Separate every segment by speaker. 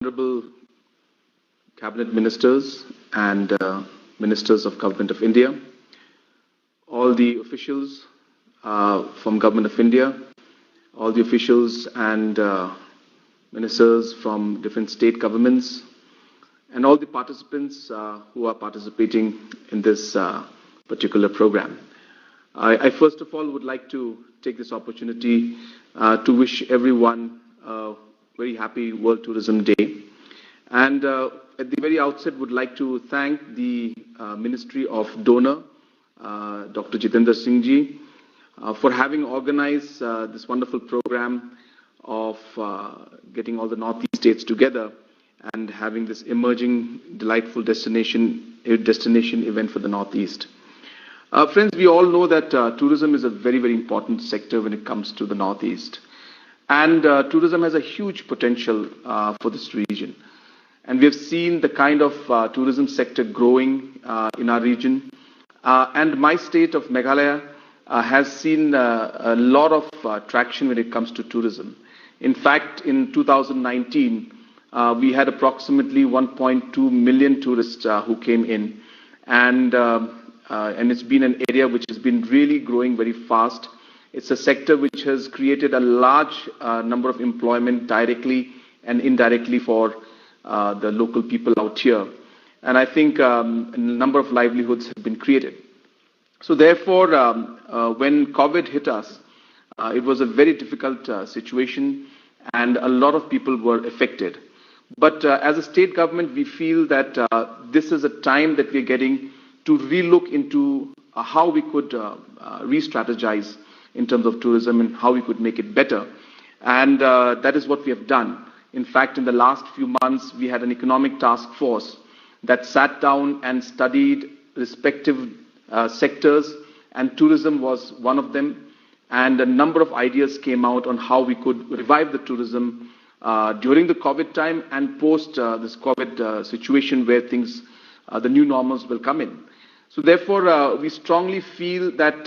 Speaker 1: Honorable Cabinet Ministers and Ministers of Government of India, all the officials from Government of India, all the officials and ministers from different state governments, and all the participants who are participating in this particular program. I first of all would like to take this opportunity to wish everyone a very happy World Tourism Day. And at the very outset, would like to thank the Ministry of Donor, Dr. Jitendra Singh ji, for having organized this wonderful program of getting all the Northeast states together and having this emerging, delightful destination event for the Northeast. Friends, we all know that tourism is a very, very important sector when it comes to the Northeast. And tourism has a huge potential for this region. And we have seen the kind of tourism sector growing in our region. And my state of Meghalaya has seen a lot of traction when it comes to tourism. In fact, in 2019, we had approximately 1.2 million tourists who came in. And it's been an area which has been really growing very fast. It's a sector which has created a large number of employment directly and indirectly for the local people out here. And I think a number of livelihoods have been created. So therefore, when COVID hit us, it was a very difficult situation and a lot of people were affected. But as a state government, we feel that this is a time that we're getting to relook into how we could re-strategize in terms of tourism and how we could make it better. And that is what we have done. In fact, in the last few months, we had an economic task force that sat down and studied respective sectors, and tourism was one of them. And a number of ideas came out on how we could revive the tourism during the COVID time and post this COVID situation where things, the new normals will come in. So therefore, we strongly feel that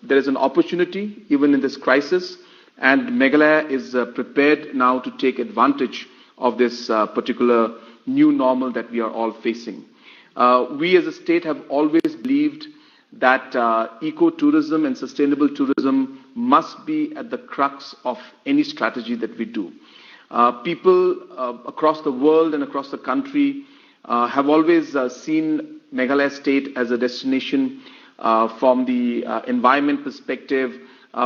Speaker 1: there is an opportunity even in this crisis, and Meghalaya is prepared now to take advantage of this particular new normal that we are all facing. We as a state have always believed that eco-tourism and sustainable tourism must be at the crux of any strategy that we do. People across the world and across the country have always seen Meghalaya state as a destination from the environment perspective,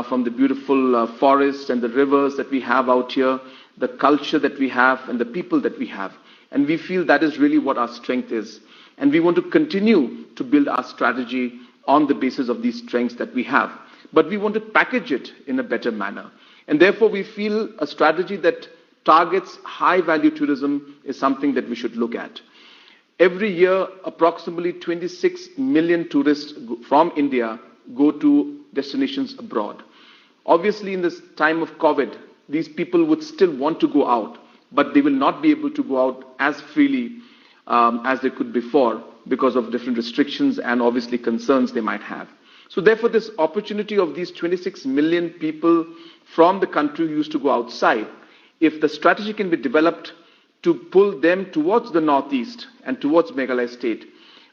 Speaker 1: from the beautiful forests and the rivers that we have out here, the culture that we have and the people that we have. And we feel that is really what our strength is. And we want to continue to build our strategy on the basis of these strengths that we have. But we want to package it in a better manner. And therefore we feel a strategy that targets high-value tourism is something that we should look at. Every year, approximately 26 million tourists from India go to destinations abroad. Obviously, in this time of COVID, these people would still want to go out, but they will not be able to go out as freely as they could before because of different restrictions and obviously concerns they might have. So therefore, this opportunity of these 26 million people from the country who used to go outside, if the strategy can be developed to pull them towards the Northeast and towards Meghalaya state,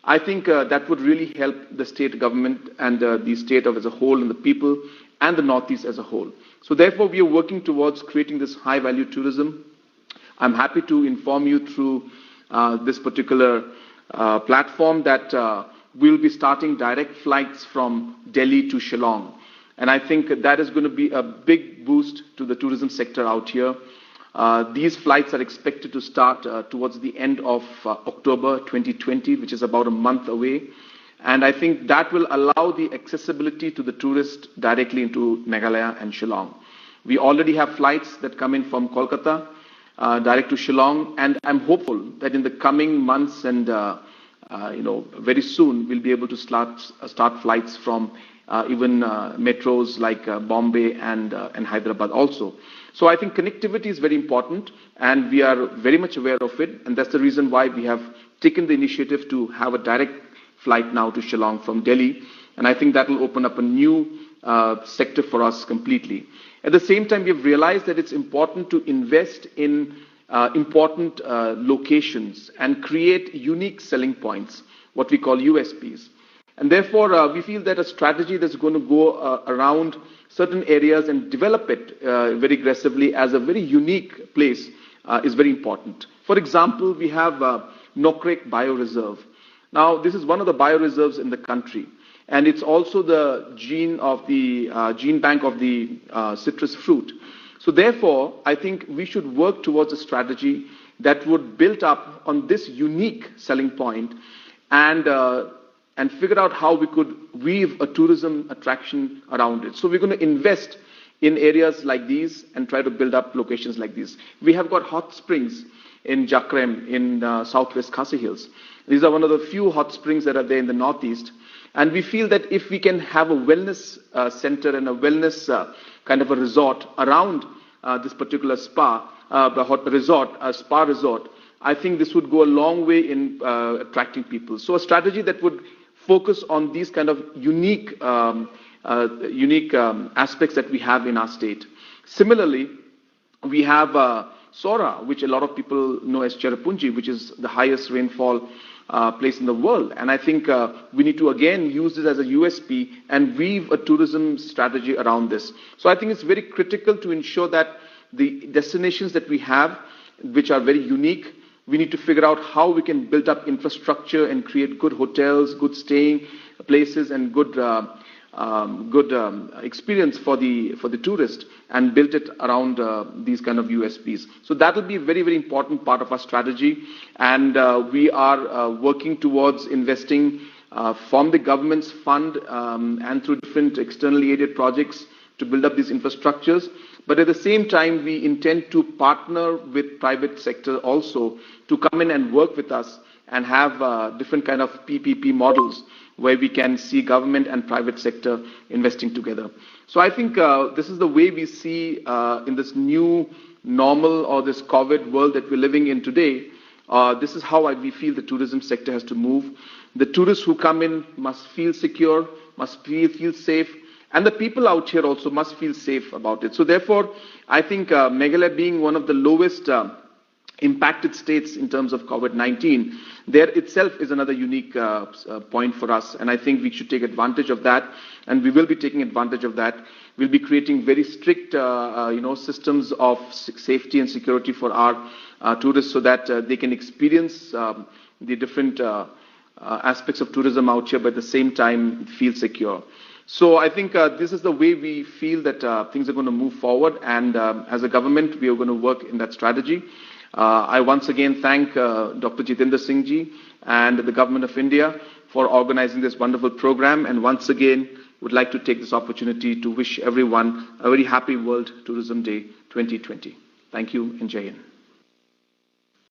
Speaker 1: I think that would really help the state government and the state as a whole and the people and the Northeast as a whole. So therefore, we are working towards creating this high-value tourism. I'm happy to inform you through this particular platform that we'll be starting direct flights from Delhi to Shillong. And I think that is going to be a big boost to the tourism sector out here. These flights are expected to start towards the end of October 2020, which is about a month away. And I think that will allow the accessibility to the tourist directly into Meghalaya and Shillong. We already have flights that come in from Kolkata direct to Shillong, and I'm hopeful that in the coming months and very soon we'll be able to start flights from even metros like Bombay and Hyderabad also. So I think connectivity is very important, and we are very much aware of it, and that's the reason why we have taken the initiative to have a direct flight now to Shillong from Delhi, and I think that will open up a new sector for us completely. At the same time, we have realized that it's important to invest in important locations and create unique selling points, what we call USPs. And therefore, we feel that a strategy that's going to go around certain areas and develop it very aggressively as a very unique place is very important. For example, we have Nokrek Bioreserve. Now, this is one of the bioreserves in the country, and it's also the gene bank of the citrus fruit. So therefore, I think we should work towards a strategy that would build up on this unique selling point and figure out how we could weave a tourism attraction around it. So we're going to invest in areas like these and try to build up locations like these. We have got hot springs in Jakrem in southwest Khasi Hills. These are one of the few hot springs that are there in the northeast. And we feel that if we can have a wellness center and a wellness kind of a resort around this particular spa resort, I think this would go a long way in attracting people. So a strategy that would focus on these kind of unique aspects that we have in our state. Similarly, we have Sora, which a lot of people know as Cherrapunji, which is the highest rainfall place in the world. And I think we need to again use this as a USP and weave a tourism strategy around this. So I think it's very critical to ensure that the destinations that we have, which are very unique, we need to figure out how we can build up infrastructure and create good hotels, good staying places, and good experience for the tourist, and build it around these kind of USPs. So that will be a very, very important part of our strategy, and we are working towards investing from the government's fund and through different externally aided projects to build up these infrastructures. But at the same time, we intend to partner with private sector also to come in and work with us and have different kind of PPP models where we can see government and private sector investing together. So I think this is the way we see in this new normal or this COVID world that we're living in today. This is how we feel the tourism sector has to move. The tourists who come in must feel secure, must feel safe, and the people out here also must feel safe about it. So therefore, I think Meghalaya being one of the lowest impacted states in terms of COVID-19, there itself is another unique point for us. And I think we should take advantage of that. And we will be taking advantage of that. We'll be creating very strict systems of safety and security for our tourists so that they can experience the different aspects of tourism out here, but at the same time feel secure. So I think this is the way we feel that things are going to move forward. And as a government, we are going to work in that strategy. I once again thank Dr. Jitendra Singh ji and the Government of India for organizing this wonderful program. And once again, would like to take this opportunity to wish everyone a very happy World Tourism Day 2020. Thank you and Jai Hind.